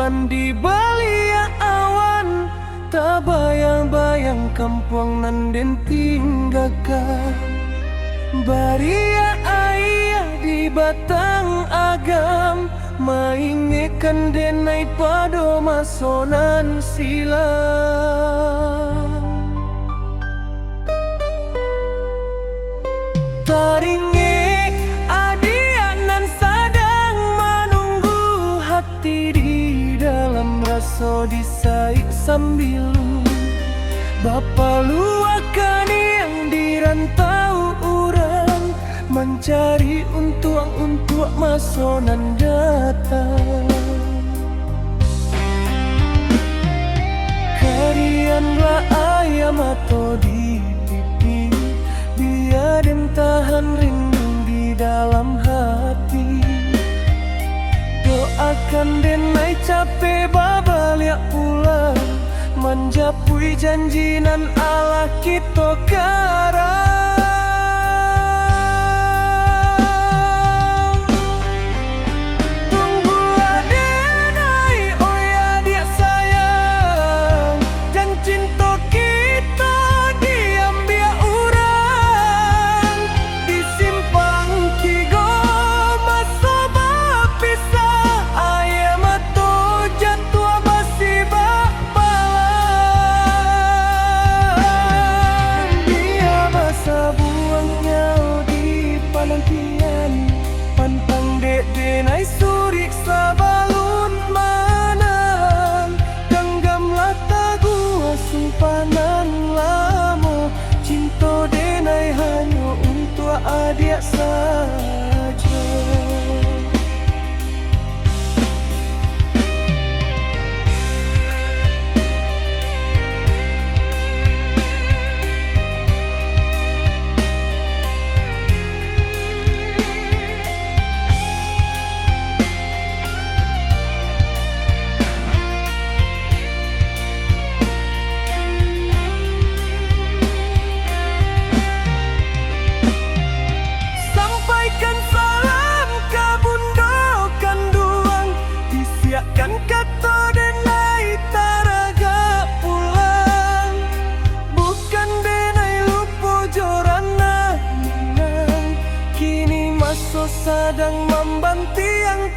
Tuhan di balik awan, tak bayang-bayang kampung nan den tinggalkan. Baria ayah di batang agam, maingekan denai pado masonan silam. Taringe adianan sadang menunggu, hati di dalam rasa disaik sambil Bapa luakan yang dirantau orang, mencari untuk masonan datang. Karianlah ayam atau di pipi, biar dem tahan rindu di dalam hati. Doakan denai capek babaliak pulang, menjapui janjinan Allah kita karang. Tunggulah denai, oh ya dia sayang, dan cinta kita diambil orang. Di simpang Kigo masa berpisah, ayam atau jatuh masih pantang dek denai surik sabalun manang, genggamlah tagu sumpanan lama. Cinta denai hanya untuk adik saja. Kan kata denai taraga pulang, bukan denai lupa jorana minang. Kini masa sadang membanti yang